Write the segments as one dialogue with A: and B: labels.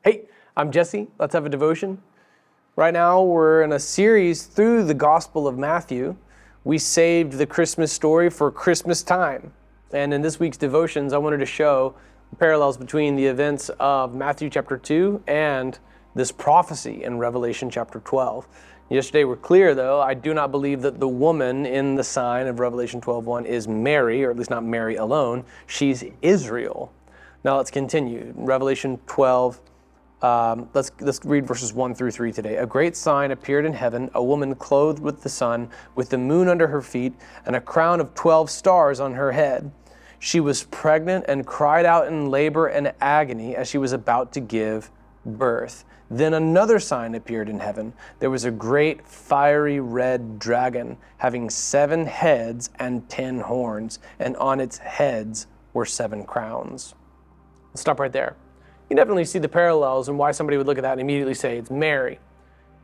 A: Hey, I'm Jesse. Let's have a devotion. Right now, we're in a series through the Gospel of Matthew. We saved the Christmas story for Christmas time. And in this week's devotions, I wanted to show parallels between the events of Matthew chapter 2 and this prophecy in Revelation chapter 12. Yesterday we're clear, though, I do not believe that the woman in the sign of Revelation 12:1 is Mary, or at least not Mary alone. She's Israel. Now let's continue. Revelation 12. Let's read verses 1 through 3 today. A great sign appeared in heaven, a woman clothed with the sun, with the moon under her feet, and a crown of 12 stars on her head. She was pregnant and cried out in labor and agony as she was about to give birth. Then another sign appeared in heaven. There was a great fiery red dragon, having 7 heads and 10 horns, and on its heads were 7 crowns. Let's stop right there. You definitely see the parallels and why somebody would look at that and immediately say it's Mary.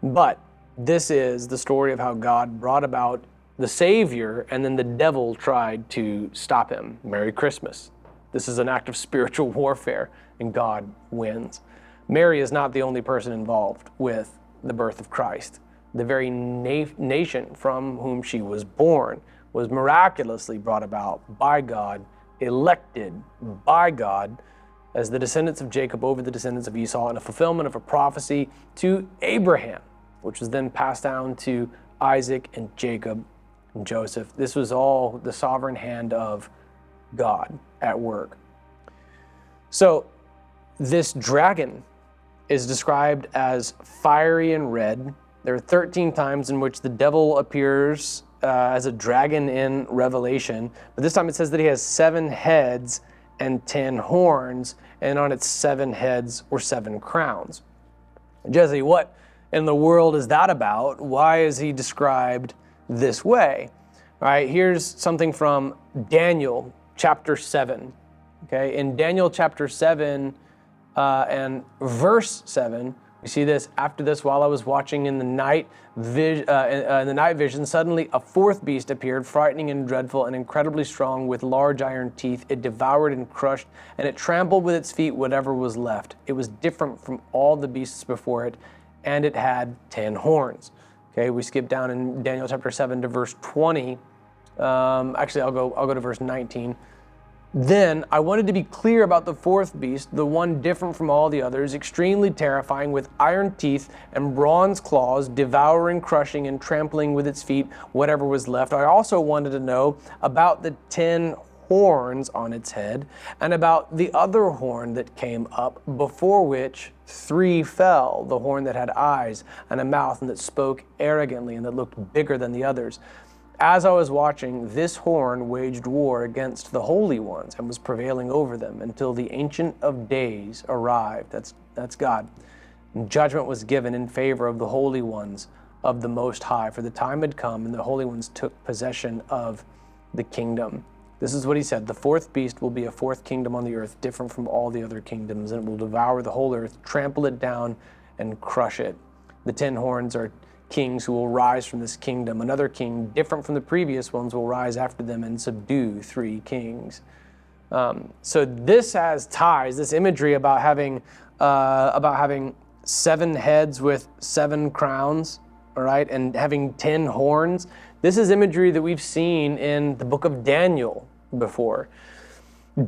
A: But this is the story of how God brought about the Savior, and then the devil tried to stop him. Merry Christmas. This is an act of spiritual warfare, and God wins. Mary is not the only person involved with the birth of Christ. The very nation from whom she was born was miraculously brought about by God, elected by God, as the descendants of Jacob over the descendants of Esau, in a fulfillment of a prophecy to Abraham, which was then passed down to Isaac and Jacob and Joseph. This was all the sovereign hand of God at work. So this dragon is described as fiery and red. There are 13 times in which the devil appears as a dragon in Revelation, but this time it says that he has 7 heads and 10 horns, and on its 7 heads were 7 crowns. Jesse, what in the world is that about? Why is he described this way? All right, here's something from Daniel chapter 7. Okay, in Daniel chapter 7 and verse 7, we see this. After this, while I was watching in the night vision, suddenly a 4th beast appeared, frightening and dreadful and incredibly strong, with large iron teeth. It devoured and crushed, and it trampled with its feet whatever was left. It was different from all the beasts before it, and it had 10 horns. Okay, we skip down in Daniel chapter 7 to verse 20. Actually, I'll go to verse 19. Then I wanted to be clear about the 4th beast, the one different from all the others, extremely terrifying, with iron teeth and bronze claws, devouring, crushing, and trampling with its feet whatever was left. I also wanted to know about the 10 horns on its head, and about the other horn that came up, before which 3 fell, the horn that had eyes and a mouth and that spoke arrogantly and that looked bigger than the others. As I was watching, this horn waged war against the holy ones and was prevailing over them until the Ancient of Days arrived. That's God. And judgment was given in favor of the holy ones of the Most High, for the time had come and the holy ones took possession of the kingdom. This is what he said. The 4th beast will be a 4th kingdom on the earth, different from all the other kingdoms, and it will devour the whole earth, trample it down, and crush it. The 10 horns are kings who will rise from this kingdom. Another king, different from the previous ones, will rise after them and subdue 3 kings. So this has ties, this imagery about having 7 heads with 7 crowns, all right, and having 10 horns. This is imagery that we've seen in the book of Daniel before.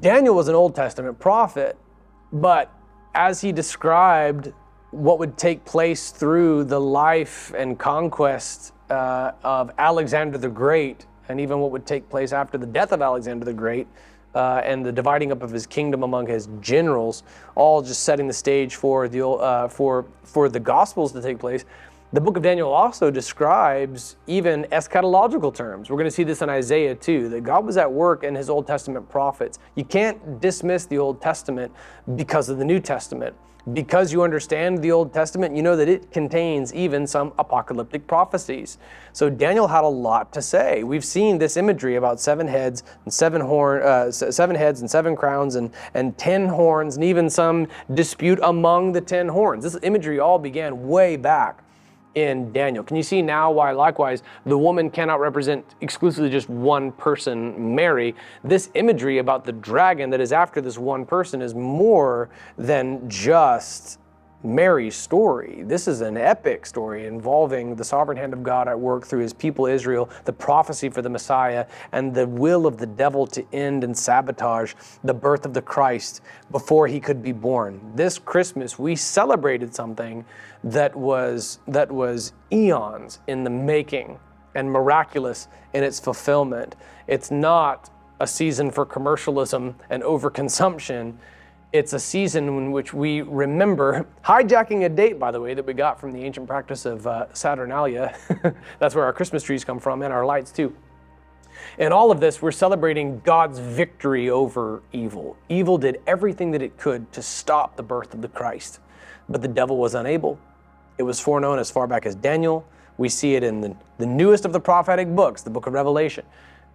A: Daniel was an Old Testament prophet, but as he described what would take place through the life and conquest of Alexander the Great, and even what would take place after the death of Alexander the Great, and the dividing up of his kingdom among his generals, all just setting the stage for the Gospels to take place. The book of Daniel also describes even eschatological terms. We're going to see this in Isaiah too, that God was at work in his Old Testament prophets. You can't dismiss the Old Testament because of the New Testament. Because you understand the Old Testament, you know that it contains even some apocalyptic prophecies. So Daniel had a lot to say. We've seen this imagery about 7 heads and 7 heads and 7 crowns and 10 horns, and even some dispute among the 10 horns. This imagery all began way back in Daniel. Can you see now why, likewise, the woman cannot represent exclusively just one person, Mary? This imagery about the dragon that is after this one person is more than just Mary's story. This is an epic story involving the sovereign hand of God at work through his people Israel, the prophecy for the Messiah, and the will of the devil to end and sabotage the birth of the Christ before he could be born. This Christmas, we celebrated something that was eons in the making and miraculous in its fulfillment. It's not a season for commercialism and overconsumption. It's a season in which we remember, hijacking a date, by the way, that we got from the ancient practice of Saturnalia. That's where our Christmas trees come from, and our lights too. In all of this, we're celebrating God's victory over evil. Evil did everything that it could to stop the birth of the Christ, but the devil was unable. It was foreknown as far back as Daniel. We see it in the newest of the prophetic books, the book of Revelation.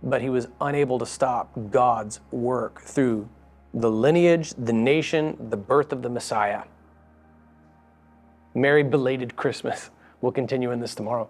A: But he was unable to stop God's work through the lineage, the nation, the birth of the Messiah. Merry belated Christmas. We'll continue in this tomorrow.